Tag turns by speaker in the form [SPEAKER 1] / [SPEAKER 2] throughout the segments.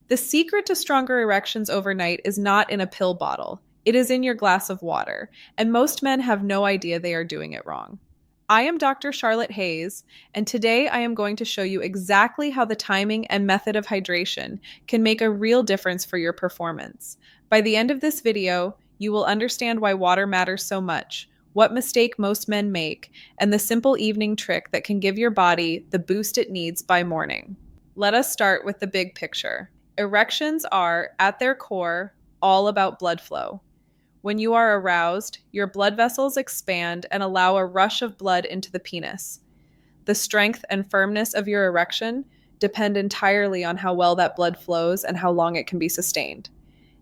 [SPEAKER 1] The secret to stronger erections overnight is not in a pill bottle. It is in your glass of water, and most men have no idea they are doing it wrong. I am Dr. Charlotte Hayes, and today I am going to show you exactly how the timing and method of hydration can make a real difference for your performance. By the end of this video, you will understand why water matters so much, what mistake most men make, and the simple evening trick that can give your body the boost it needs by morning. Let us start with the big picture. Erections are, at their core, all about blood flow. When you are aroused, your blood vessels expand and allow a rush of blood into the penis. The strength and firmness of your erection depend entirely on how well that blood flows and how long it can be sustained.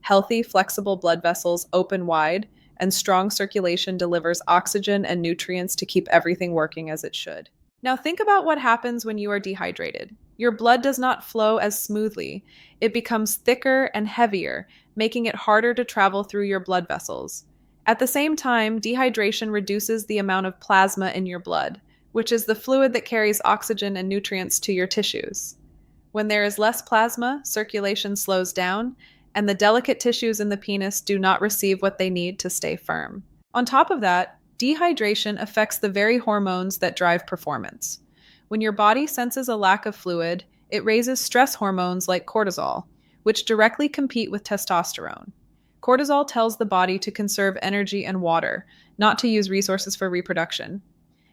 [SPEAKER 1] Healthy, flexible blood vessels open wide, and strong circulation delivers oxygen and nutrients to keep everything working as it should. Now think about what happens when you are dehydrated. Your blood does not flow as smoothly. It becomes thicker and heavier, making it harder to travel through your blood vessels. At the same time, dehydration reduces the amount of plasma in your blood, which is the fluid that carries oxygen and nutrients to your tissues. When there is less plasma, circulation slows down, and the delicate tissues in the penis do not receive what they need to stay firm. On top of that, dehydration affects the very hormones that drive performance. When your body senses a lack of fluid, it raises stress hormones like cortisol, which directly compete with testosterone. Cortisol tells the body to conserve energy and water, not to use resources for reproduction.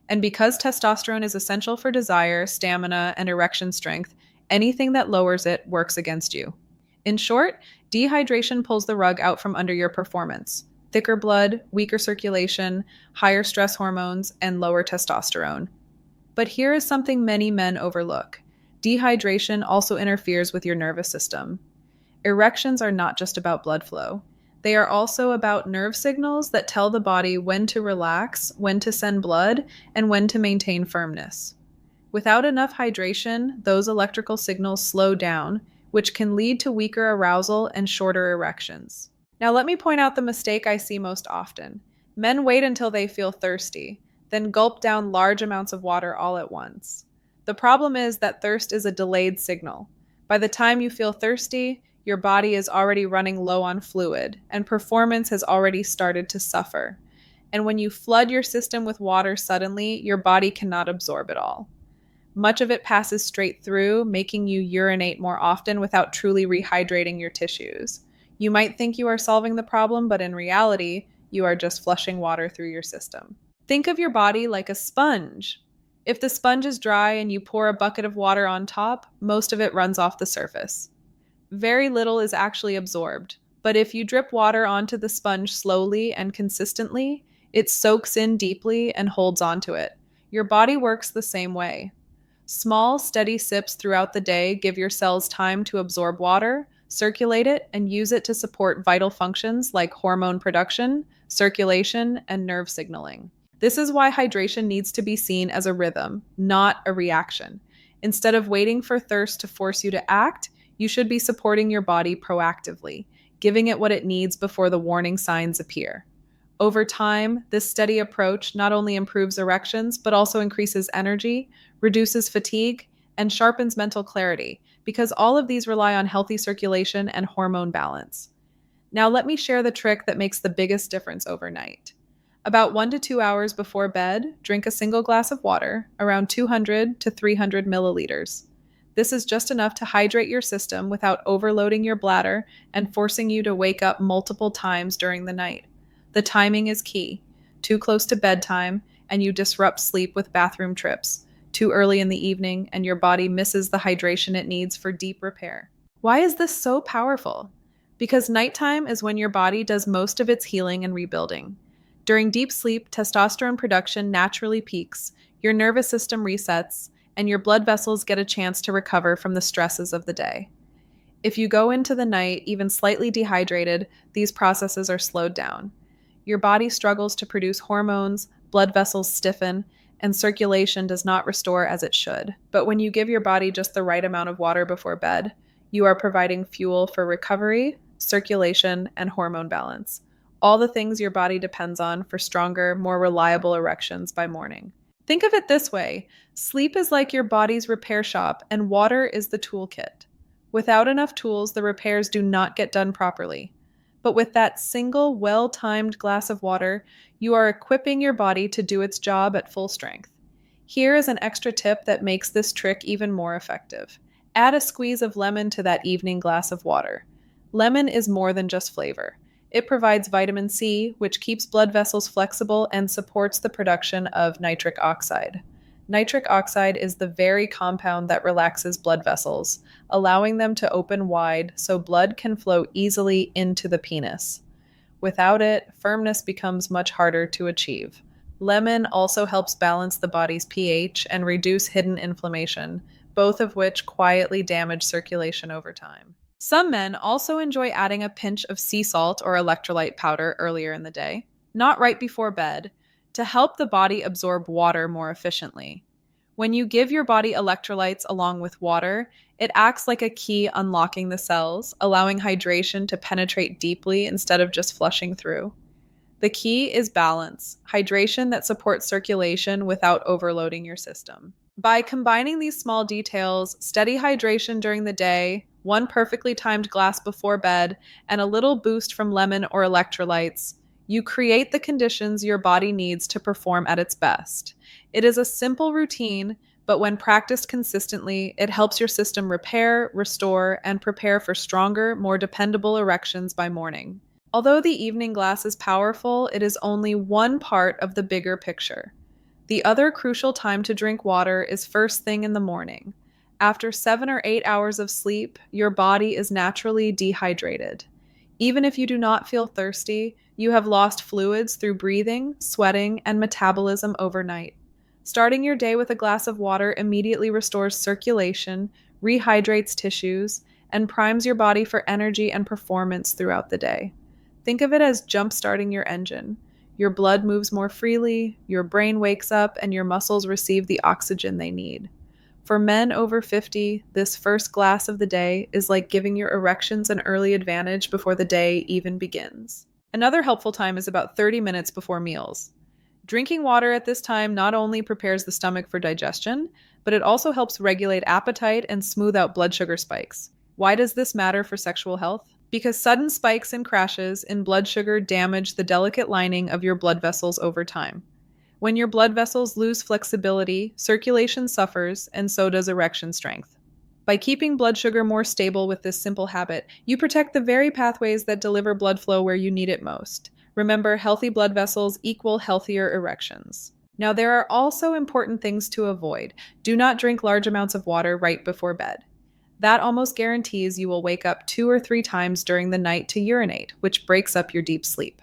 [SPEAKER 1] And because testosterone is essential for desire, stamina, and erection strength, anything that lowers it works against you. In short, dehydration pulls the rug out from under your performance. Thicker blood, weaker circulation, higher stress hormones, and lower testosterone. But here is something many men overlook. Dehydration also interferes with your nervous system. Erections are not just about blood flow. They are also about nerve signals that tell the body when to relax, when to send blood, and when to maintain firmness. Without enough hydration, those electrical signals slow down, which can lead to weaker arousal and shorter erections. Now let me point out the mistake I see most often. Men wait until they feel thirsty, then gulp down large amounts of water all at once. The problem is that thirst is a delayed signal. By the time you feel thirsty, your body is already running low on fluid, and performance has already started to suffer. And when you flood your system with water suddenly, your body cannot absorb it all. Much of it passes straight through, making you urinate more often without truly rehydrating your tissues. You might think you are solving the problem, but in reality, you are just flushing water through your system. Think of your body like a sponge. If the sponge is dry and you pour a bucket of water on top, most of it runs off the surface. Very little is actually absorbed, but if you drip water onto the sponge slowly and consistently, it soaks in deeply and holds onto it. Your body works the same way. Small, steady sips throughout the day give your cells time to absorb water, circulate it, and use it to support vital functions like hormone production, circulation, and nerve signaling. This is why hydration needs to be seen as a rhythm, not a reaction. Instead of waiting for thirst to force you to act, you should be supporting your body proactively, giving it what it needs before the warning signs appear. Over time, this steady approach not only improves erections, but also increases energy, reduces fatigue, and sharpens mental clarity, because all of these rely on healthy circulation and hormone balance. Now let me share the trick that makes the biggest difference overnight. About 1 to 2 hours before bed, drink a single glass of water, around 200 to 300 milliliters. This is just enough to hydrate your system without overloading your bladder and forcing you to wake up multiple times during the night. The timing is key. Too close to bedtime, and you disrupt sleep with bathroom trips. Too early in the evening, and your body misses the hydration it needs for deep repair. Why is this so powerful? Because nighttime is when your body does most of its healing and rebuilding. During deep sleep, testosterone production naturally peaks, your nervous system resets, and your blood vessels get a chance to recover from the stresses of the day. If you go into the night even slightly dehydrated, these processes are slowed down. Your body struggles to produce hormones, blood vessels stiffen, and circulation does not restore as it should. But when you give your body just the right amount of water before bed, you are providing fuel for recovery, circulation, and hormone balance. All the things your body depends on for stronger, more reliable erections by morning. Think of it this way. Sleep is like your body's repair shop, and water is the toolkit. Without enough tools, the repairs do not get done properly. But with that single, well-timed glass of water, you are equipping your body to do its job at full strength. Here is an extra tip that makes this trick even more effective. Add a squeeze of lemon to that evening glass of water. Lemon is more than just flavor. It provides vitamin C, which keeps blood vessels flexible and supports the production of nitric oxide. Nitric oxide is the very compound that relaxes blood vessels, allowing them to open wide so blood can flow easily into the penis. Without it, firmness becomes much harder to achieve. Lemon also helps balance the body's pH and reduce hidden inflammation, both of which quietly damage circulation over time. Some men also enjoy adding a pinch of sea salt or electrolyte powder earlier in the day, not right before bed, to help the body absorb water more efficiently. When you give your body electrolytes along with water, it acts like a key unlocking the cells, allowing hydration to penetrate deeply instead of just flushing through. The key is balance, hydration that supports circulation without overloading your system. By combining these small details, steady hydration during the day, one perfectly timed glass before bed, and a little boost from lemon or electrolytes, you create the conditions your body needs to perform at its best. It is a simple routine, but when practiced consistently, it helps your system repair, restore, and prepare for stronger, more dependable erections by morning. Although the evening glass is powerful, it is only one part of the bigger picture. The other crucial time to drink water is first thing in the morning. After 7 or 8 hours of sleep, your body is naturally dehydrated. Even if you do not feel thirsty, you have lost fluids through breathing, sweating, and metabolism overnight. Starting your day with a glass of water immediately restores circulation, rehydrates tissues, and primes your body for energy and performance throughout the day. Think of it as jump-starting your engine. Your blood moves more freely, your brain wakes up, and your muscles receive the oxygen they need. For men over 50, this first glass of the day is like giving your erections an early advantage before the day even begins. Another helpful time is about 30 minutes before meals. Drinking water at this time not only prepares the stomach for digestion, but it also helps regulate appetite and smooth out blood sugar spikes. Why does this matter for sexual health? Because sudden spikes and crashes in blood sugar damage the delicate lining of your blood vessels over time. When your blood vessels lose flexibility, circulation suffers, and so does erection strength. By keeping blood sugar more stable with this simple habit, you protect the very pathways that deliver blood flow where you need it most. Remember, healthy blood vessels equal healthier erections. Now, there are also important things to avoid. Do not drink large amounts of water right before bed. That almost guarantees you will wake up 2 or 3 times during the night to urinate, which breaks up your deep sleep.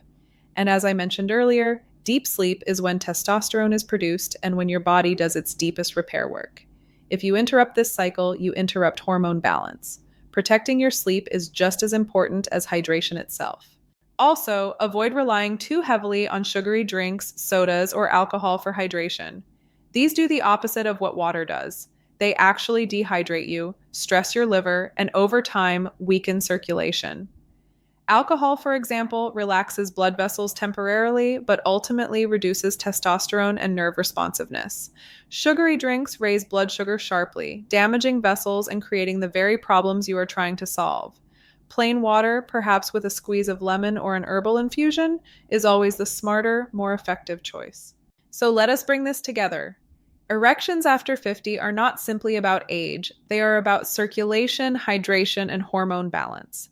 [SPEAKER 1] And as I mentioned earlier, deep sleep is when testosterone is produced and when your body does its deepest repair work. If you interrupt this cycle, you interrupt hormone balance. Protecting your sleep is just as important as hydration itself. Also, avoid relying too heavily on sugary drinks, sodas, or alcohol for hydration. These do the opposite of what water does. They actually dehydrate you, stress your liver, and over time, weaken circulation. Alcohol, for example, relaxes blood vessels temporarily, but ultimately reduces testosterone and nerve responsiveness. Sugary drinks raise blood sugar sharply, damaging vessels and creating the very problems you are trying to solve. Plain water, perhaps with a squeeze of lemon or an herbal infusion, is always the smarter, more effective choice. So let us bring this together. Erections after 50 are not simply about age, they are about circulation, hydration, and hormone balance.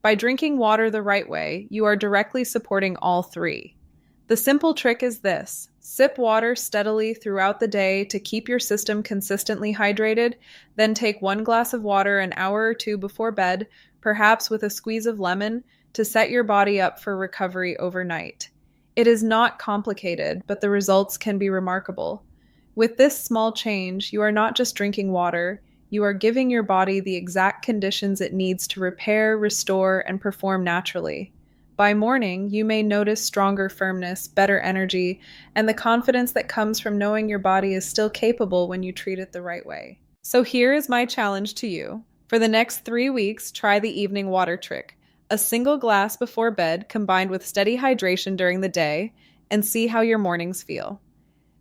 [SPEAKER 1] By drinking water the right way, you are directly supporting all three. The simple trick is this: sip water steadily throughout the day to keep your system consistently hydrated, then take 1 glass of water an hour or 2 before bed, perhaps with a squeeze of lemon, to set your body up for recovery overnight. It is not complicated, but the results can be remarkable. With this small change, you are not just drinking water, you are giving your body the exact conditions it needs to repair, restore, and perform naturally. By morning, you may notice stronger firmness, better energy, and the confidence that comes from knowing your body is still capable when you treat it the right way. So here is my challenge to you. For the next 3 weeks, try the evening water trick. A single glass before bed combined with steady hydration during the day, and see how your mornings feel.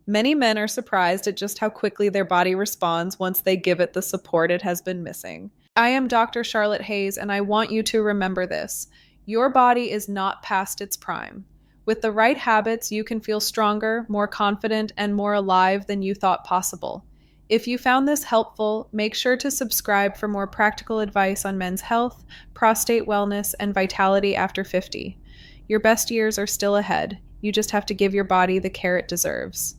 [SPEAKER 1] Many men are surprised at just how quickly their body responds once they give it the support it has been missing. I am Dr. Charlotte Hayes, and I want you to remember this. Your body is not past its prime. With the right habits, you can feel stronger, more confident, and more alive than you thought possible. If you found this helpful, make sure to subscribe for more practical advice on men's health, prostate wellness, and vitality after 50. Your best years are still ahead. You just have to give your body the care it deserves.